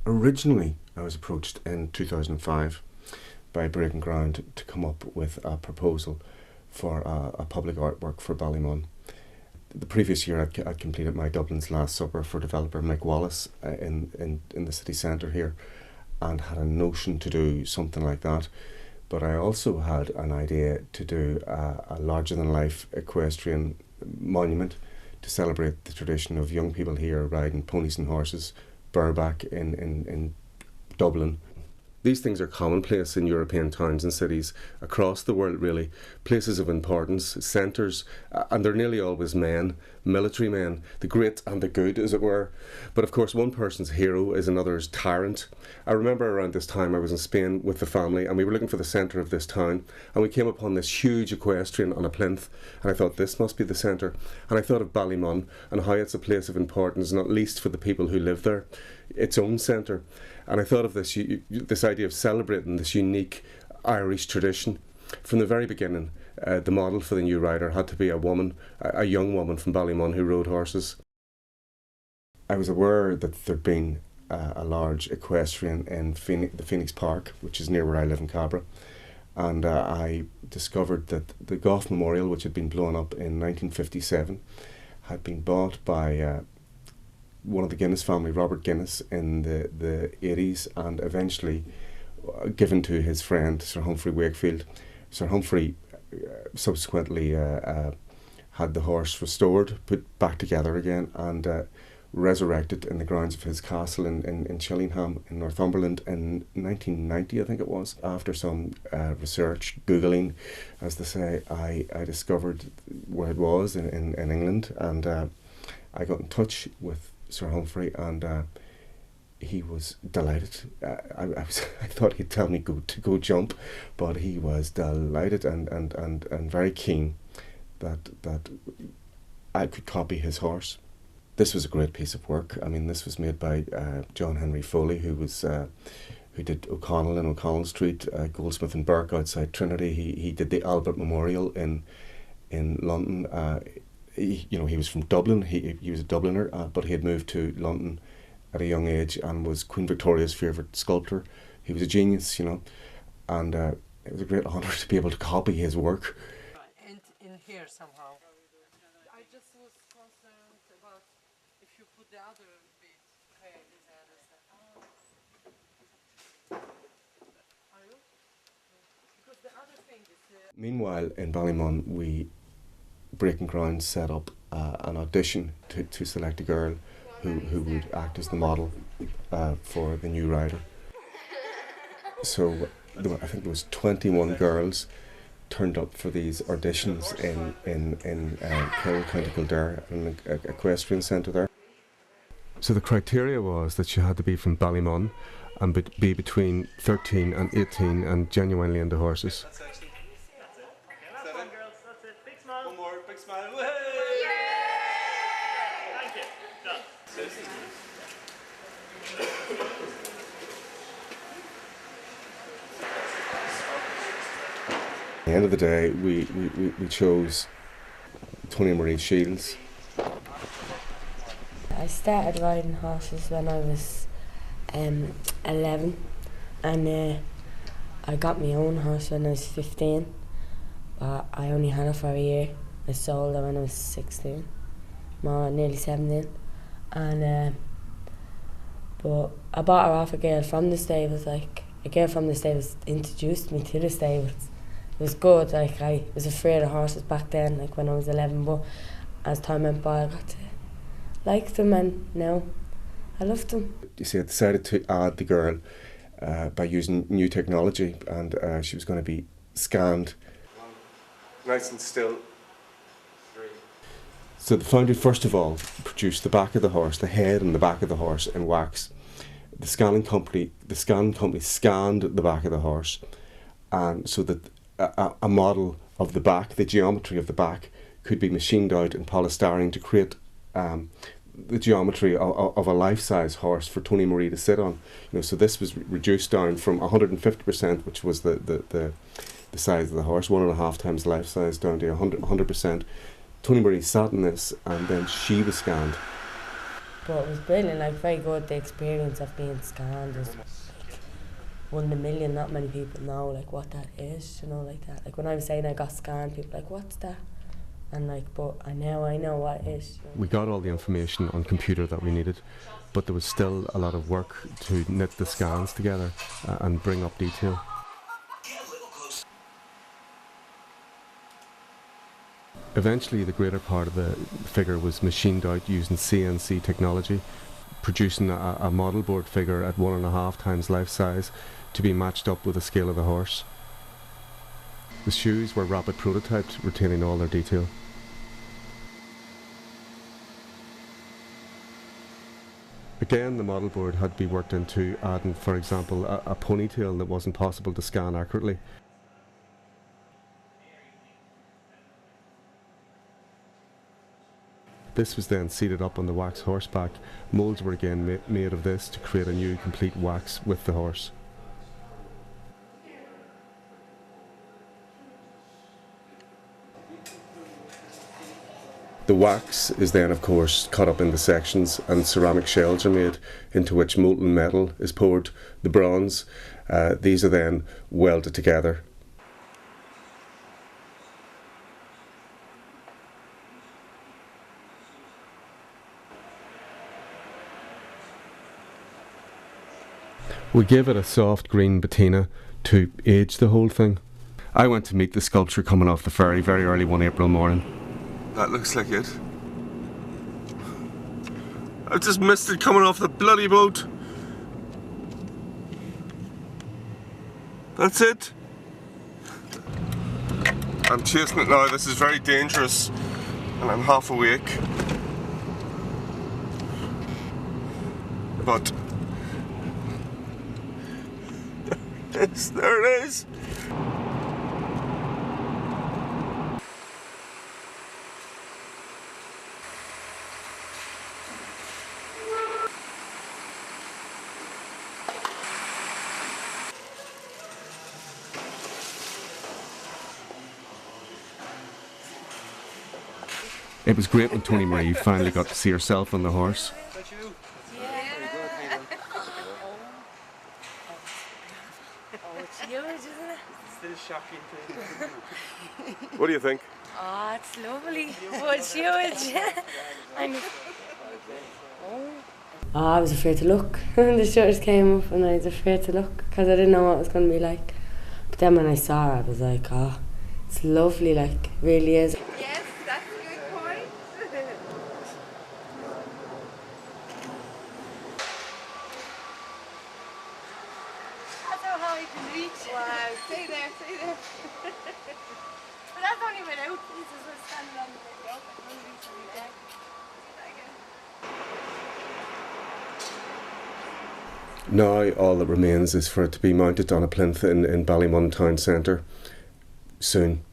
Originally, I was approached in 2005 by Breaking Ground to come up with a proposal for a public artwork for Ballymun. The previous year I'd completed my Dublin's Last Supper for developer Mick Wallace in the city centre here, and had a notion to do something like that. But I also had an idea to do a larger-than-life equestrian monument to celebrate the tradition of young people here riding ponies and horses bareback in Dublin. These things are commonplace in European towns and cities across the world, really. Places of importance, centres, and they're nearly always men, military men, the great and the good, as it were. But of course, one person's hero is another's tyrant. I remember around this time I was in Spain with the family, and we were looking for the centre of this town, and we came upon this huge equestrian on a plinth, and I thought, this must be the centre. And I thought of Ballymun and how it's a place of importance, not least for the people who live there, its own centre. And I thought of this idea of celebrating this unique Irish tradition. From the very beginning, the model for the new rider had to be a woman, a young woman from Ballymun who rode horses. I was aware that there'd been a large equestrian in the Phoenix Park, which is near where I live in Cabra, and I discovered that the Gough Memorial, which had been blown up in 1957, had been bought by one of the Guinness family, Robert Guinness, in the 80s, and eventually given to his friend Sir Humphrey Wakefield. Sir Humphrey subsequently had the horse restored, put back together again, and resurrected in the grounds of his castle in Chillingham in Northumberland in 1990, I think it was. After some research, Googling, as they say, I discovered where it was in England, and I got in touch with Sir Humphrey, and he was delighted. I thought he'd tell me to go jump, but he was delighted and very keen that I could copy his horse. This was a great piece of work. I mean, this was made by John Henry Foley, who did O'Connell in O'Connell Street, Goldsmith and Burke outside Trinity. He did the Albert Memorial in London. He was from Dublin. He was a Dubliner, but he had moved to London at a young age and was Queen Victoria's favourite sculptor. He was a genius, and it was a great honour to be able to copy his work. And in here somehow. I just was concerned about if you put the other bit. Okay, are you? Because the other thing is. Meanwhile, in Ballymun, Breaking Ground set up an audition to select a girl who would act as the model for the new rider. So I think there was 21 girls turned up for these auditions in Kerry, County Kildare, an equestrian centre there. So the criteria was that she had to be from Ballymun and be between 13 and 18 and genuinely into horses. At the end of the day, we chose Tony Marie Shields. I started riding horses when I was 11, and I got my own horse when I was 15, but I only had it for a year. I sold it when I was 16, nearly 17, and but I bought her off a girl from the stables. Like, a girl from the stables introduced me to the stables. It was good. Like, I was afraid of horses back then, like when I was 11, but as time went by I got to like them, and now I love them. You see, I decided to add the girl by using new technology, and she was going to be scanned. Nice and still. So the foundry first of all produced the back of the horse, the head and the back of the horse in wax. The scanning company scanned the back of the horse, and so that a model of the back, the geometry of the back, could be machined out in polystyrene to create the geometry of a life-size horse for Tony Marie to sit on. So this was reduced down from 150%, which was the size of the horse, 1.5 times life size, down to 100%. Tony Marie sat in this, and then she was scanned. But it was brilliant, like very good. The experience of being scanned is like 1 in a million. Not many people know like what that is, you know, like that. Like when I was saying I got scanned, people were like, what's that? And like, but I know what it is. We got all the information on computer that we needed, but there was still a lot of work to knit the scans together and bring up detail. Eventually the greater part of the figure was machined out using CNC technology, producing a model board figure at 1.5 times life size to be matched up with the scale of the horse. The shoes were rapid prototyped, retaining all their detail. Again, the model board had to be worked into, adding, for example, a ponytail that wasn't possible to scan accurately. This was then seated up on the wax horseback. Moulds were again made of this to create a new complete wax with the horse. The wax is then, of course, cut up into sections, and ceramic shells are made into which molten metal is poured, the bronze. These are then welded together. We gave it a soft green patina to age the whole thing. I went to meet the sculpture coming off the ferry very early one April morning. That looks like it. I just missed it coming off the bloody boat. That's it. I'm chasing it now. This is very dangerous and I'm half awake. But yes, there it is. It was great when Tony Marie finally got to see herself on the horse. Still shocking too. What do you think? Oh, it's lovely. Oh, it's huge. I was afraid to look. The shutters came up and I was afraid to look because I didn't know what it was going to be like. But then when I saw it, I was like, oh, it's lovely, like, it really is. Yes, that's a good point. That's how high I can reach. Wow, stay there, stay there. But that's only my out pieces were standing on the window. I couldn't reach the deck. Now all that remains is for it to be mounted on a plinth in Ballymun town centre soon.